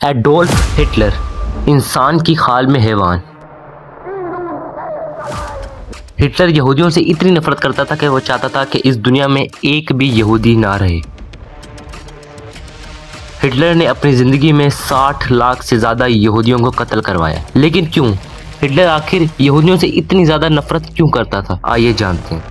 Adolf Hitler, इंसान की खाल में हैवान। हिटलर यहूदियों से इतनी नफरत करता था कि वो चाहता था कि इस दुनिया में एक भी यहूदी ना रहे। हिटलर ने अपनी ज़िंदगी में 60 लाख से ज़्यादा यहूदियों को कत्ल करवाया। लेकिन क्यों? हिटलर आखिर यहूदियों से इतनी ज़्यादा नफरत क्यों करता था? आइए जानते हैं।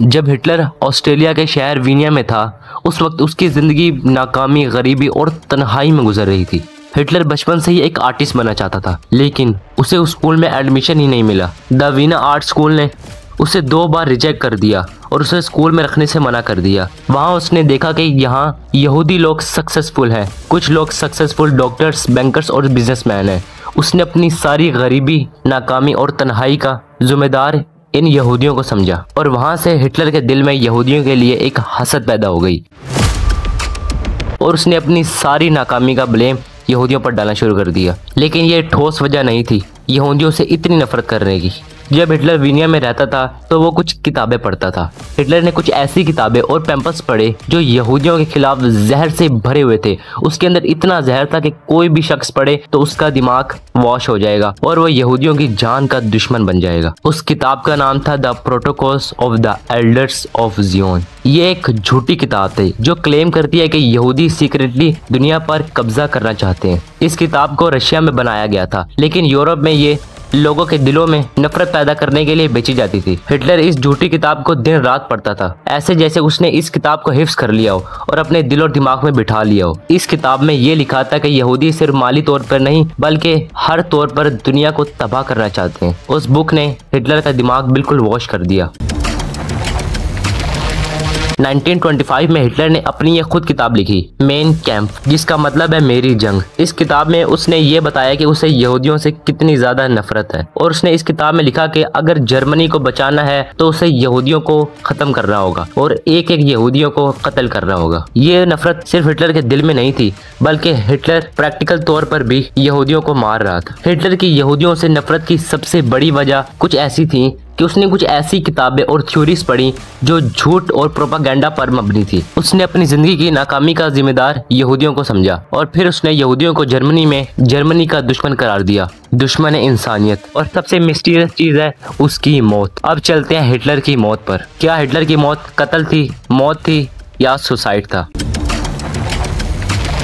जब हिटलर ऑस्ट्रेलिया के शहर वीनिया में था, उस वक्त उसकी ज़िंदगी नाकामी, गरीबी और तन्हाई में गुजर रही थी। हिटलर बचपन से ही एक आर्टिस्ट बनना चाहता था, लेकिन उसे उस स्कूल में एडमिशन ही नहीं मिला। द वीना आर्ट स्कूल ने उसे 2 बार रिजेक्ट कर दिया और उसे स्कूल में रखने से मना कर दिया। वहाँ उसने देखा कि यहाँ यहूदी लोग सक्सेसफुल हैं, कुछ लोग सक्सेसफुल डॉक्टर्स, बैंकर्स और बिजनेसमैन हैं। उसने अपनी सारी गरीबी, नाकामी और तन्हाई का जिम्मेदार इन यहूदियों को समझा और वहाँ से हिटलर के दिल में यहूदियों के लिए एक हसद पैदा हो गई और उसने अपनी सारी नाकामी का ब्लेम यहूदियों पर डालना शुरू कर दिया। लेकिन ये ठोस वजह नहीं थी यहूदियों से इतनी नफरत करने की। जब हिटलर वीनिया में रहता था तो वो कुछ किताबें पढ़ता था। हिटलर ने कुछ ऐसी किताबें और पैम्पल्स पढ़े जो यहूदियों के खिलाफ जहर से भरे हुए थे। उसके अंदर इतना जहर था कि कोई भी शख्स पढ़े तो उसका दिमाग वॉश हो जाएगा और वह यहूदियों की जान का दुश्मन बन जाएगा। उस किताब का नाम था the protocols of the elders of Zion. ये एक झूठी किताब थी जो क्लेम करती है कि यहूदी सीक्रेटली दुनिया पर कब्जा करना चाहते हैं। इस किताब को रशिया में बनाया गया था, लेकिन यूरोप में ये लोगों के दिलों में नफरत पैदा करने के लिए बेची जाती थी। हिटलर इस झूठी किताब को दिन रात पढ़ता था, ऐसे जैसे उसने इस किताब को हिफ्ज कर लिया हो और अपने दिल और दिमाग में बिठा लिया हो। इस किताब में ये लिखा था कि यहूदी सिर्फ माली तौर पर नहीं बल्कि हर तौर पर दुनिया को तबाह करना चाहते हैं। उस बुक ने हिटलर का दिमाग बिल्कुल वॉश कर दिया। 1925 में हिटलर ने अपनी ये खुद किताब लिखी, मेन कैंप, जिसका मतलब है मेरी जंग। इस किताब में उसने ये बताया कि उसे यहूदियों से कितनी ज्यादा नफरत है और उसने इस किताब में लिखा कि अगर जर्मनी को बचाना है तो उसे यहूदियों को खत्म करना होगा और एक एक यहूदियों को कत्ल करना होगा। ये नफरत सिर्फ हिटलर के दिल में नहीं थी बल्कि हिटलर प्रैक्टिकल तौर पर भी यहूदियों को मार रहा था। हिटलर की यहूदियों से नफरत की सबसे बड़ी वजह कुछ ऐसी थी कि उसने कुछ ऐसी किताबें और थ्योरीज पढ़ी जो झूठ और प्रोपागेंडा पर मबनी थी। उसने अपनी जिंदगी की नाकामी का जिम्मेदार यहूदियों को समझा और फिर उसने यहूदियों को जर्मनी का दुश्मन करार दिया, दुश्मन है इंसानियत। और सबसे मिस्टीरियस चीज है उसकी मौत। अब चलते हैं हिटलर की मौत पर। क्या हिटलर की मौत कत्ल थी, मौत थी या सुसाइड था?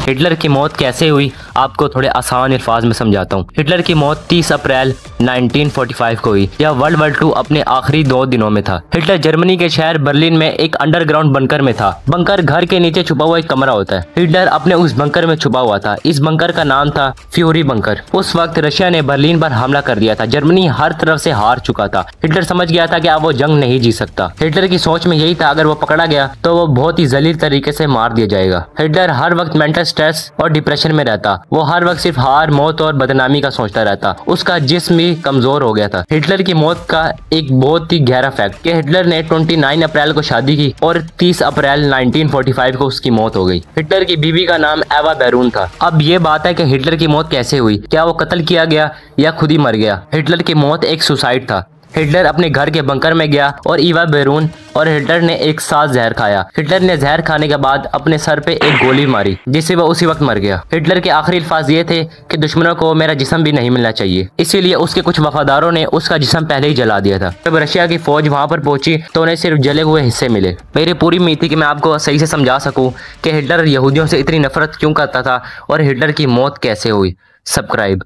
हिटलर की मौत कैसे हुई आपको थोड़े आसान अल्फाज में समझाता हूँ। हिटलर की मौत 30 अप्रैल 1945 को हुई। यह वर्ल्ड वॉर 2 अपने आखिरी 2 दिनों में था। हिटलर जर्मनी के शहर बर्लिन में एक अंडरग्राउंड बंकर में था। बंकर घर के नीचे छुपा हुआ एक कमरा होता है। हिटलर अपने उस बंकर में छुपा हुआ था। इस बंकर का नाम था फ्यूरी बंकर। उस वक्त रशिया ने बर्लिन पर हमला कर दिया था। जर्मनी हर तरफ से हार चुका था। हिटलर समझ गया था कि अब वो जंग नहीं जीत सकता। हिटलर की सोच में यही था, अगर वो पकड़ा गया तो वो बहुत ही जलील तरीके से मार दिया जाएगा। हिटलर हर वक्त मेंटल स्ट्रेस और डिप्रेशन में रहता। वो हर वक्त सिर्फ हार, मौत और बदनामी का सोचता रहता। उसका जिस्म भी कमजोर हो गया था। हिटलर की मौत का एक बहुत ही गहरा फैक्ट कि हिटलर ने 29 अप्रैल को शादी की और 30 अप्रैल 1945 को उसकी मौत हो गई। हिटलर की बीवी का नाम एवा बैरून था। अब ये बात है कि हिटलर की मौत कैसे हुई। क्या वो कत्ल किया गया या खुद ही मर गया? हिटलर की मौत एक सुसाइड था। हिटलर अपने घर के बंकर में गया और ईवा बैरून और हिटलर ने एक साथ जहर खाया। हिटलर ने जहर खाने के बाद अपने सर पे एक गोली मारी जिससे वह उसी वक्त मर गया। हिटलर के आखिरी अल्फाज ये थे कि दुश्मनों को मेरा जिस्म भी नहीं मिलना चाहिए। इसीलिए उसके कुछ वफादारों ने उसका जिस्म पहले ही जला दिया था। जब रशिया की फौज वहां पर पहुंची तो उन्हें सिर्फ जले हुए हिस्से मिले। मेरी पूरी उम्मीद थी कि मैं आपको सही से समझा सकूं कि हिटलर यहूदियों से इतनी नफरत क्यों करता था और हिटलर की मौत कैसे हुई। सब्सक्राइब।